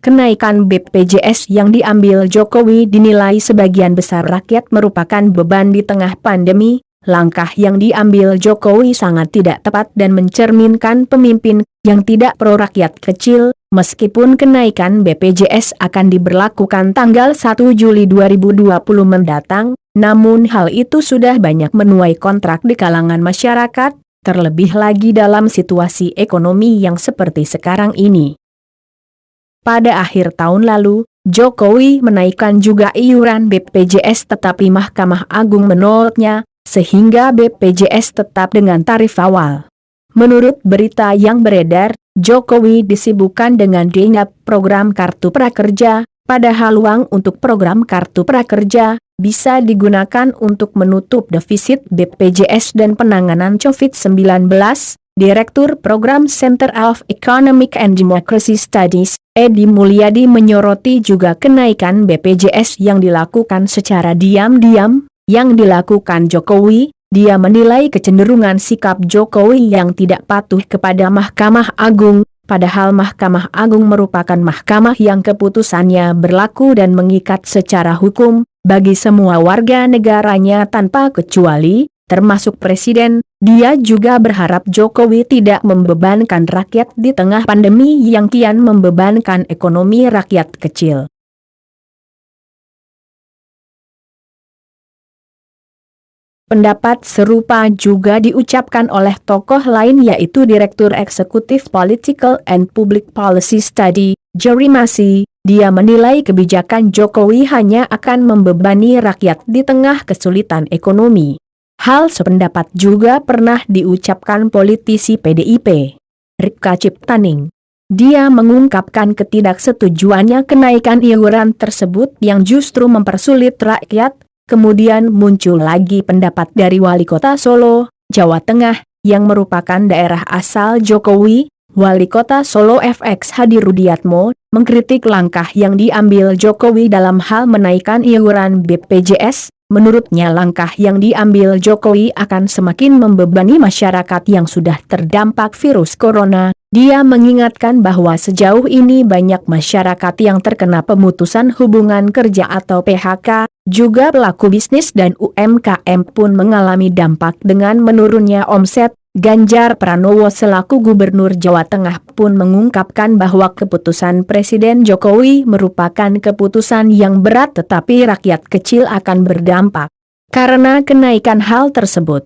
Kenaikan BPJS yang diambil Jokowi dinilai sebagian besar rakyat merupakan beban di tengah pandemi. Langkah yang diambil Jokowi sangat tidak tepat dan mencerminkan pemimpin yang tidak pro rakyat kecil. Meskipun kenaikan BPJS akan diberlakukan tanggal 1 Juli 2020 mendatang, namun hal itu sudah banyak menuai kontrak di kalangan masyarakat, terlebih lagi dalam situasi ekonomi yang seperti sekarang ini. Pada akhir tahun lalu, Jokowi menaikkan juga iuran BPJS tetapi Mahkamah Agung menolaknya, sehingga BPJS tetap dengan tarif awal. Menurut berita yang beredar, Jokowi disibukkan dengan diingat program Kartu Prakerja, padahal uang untuk program Kartu Prakerja bisa digunakan untuk menutup defisit BPJS dan penanganan COVID-19. Direktur Program Center of Economic and Democracy Studies, Edi Mulyadi menyoroti juga kenaikan BPJS yang dilakukan secara diam-diam, yang dilakukan Jokowi. Dia menilai kecenderungan sikap Jokowi yang tidak patuh kepada Mahkamah Agung, padahal Mahkamah Agung merupakan mahkamah yang keputusannya berlaku dan mengikat secara hukum, bagi semua warga negaranya tanpa kecuali, termasuk Presiden. Dia juga berharap Jokowi tidak membebankan rakyat di tengah pandemi yang kian membebankan ekonomi rakyat kecil. Pendapat serupa juga diucapkan oleh tokoh lain yaitu Direktur Eksekutif Political and Public Policy Study, Jerry Massey. Dia menilai kebijakan Jokowi hanya akan membebani rakyat di tengah kesulitan ekonomi. Hal sependapat juga pernah diucapkan politisi PDIP, Rika Ciptaning. Dia mengungkapkan ketidaksetujuannya kenaikan iuran tersebut yang justru mempersulit rakyat. Kemudian muncul lagi pendapat dari Wali Kota Solo, Jawa Tengah, yang merupakan daerah asal Jokowi. Wali Kota Solo FX Hadi Rudiatmo mengkritik langkah yang diambil Jokowi dalam hal menaikkan iuran BPJS. Menurutnya langkah yang diambil Jokowi akan semakin membebani masyarakat yang sudah terdampak virus corona. Dia mengingatkan bahwa sejauh ini banyak masyarakat yang terkena pemutusan hubungan kerja atau PHK, juga pelaku bisnis dan UMKM pun mengalami dampak dengan menurunnya omset. Ganjar Pranowo selaku Gubernur Jawa Tengah pun mengungkapkan bahwa keputusan Presiden Jokowi merupakan keputusan yang berat tetapi rakyat kecil akan berdampak karena kenaikan hal tersebut.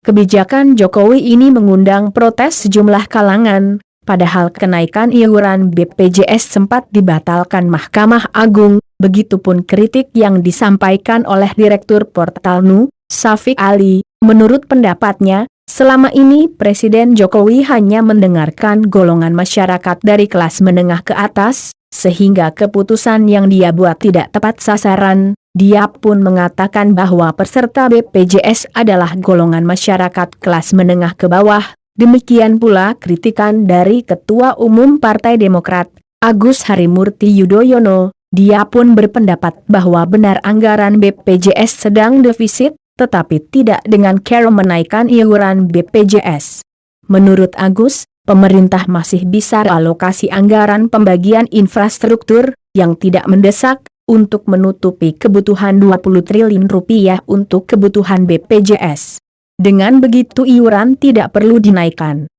Kebijakan Jokowi ini mengundang protes sejumlah kalangan, padahal kenaikan iuran BPJS sempat dibatalkan Mahkamah Agung. Begitupun kritik yang disampaikan oleh Direktur Portal Nu, Syafiq Ali. Menurut pendapatnya, selama ini Presiden Jokowi hanya mendengarkan golongan masyarakat dari kelas menengah ke atas, sehingga keputusan yang dia buat tidak tepat sasaran. Dia pun mengatakan bahwa peserta BPJS adalah golongan masyarakat kelas menengah ke bawah. Demikian pula kritikan dari Ketua Umum Partai Demokrat, Agus Harimurti Yudhoyono. Dia pun berpendapat bahwa benar anggaran BPJS sedang defisit, tetapi tidak dengan cara menaikkan iuran BPJS. Menurut Agus, pemerintah masih bisa alokasi anggaran pembagian infrastruktur yang tidak mendesak untuk menutupi kebutuhan 20 triliun rupiah untuk kebutuhan BPJS. Dengan begitu iuran tidak perlu dinaikkan.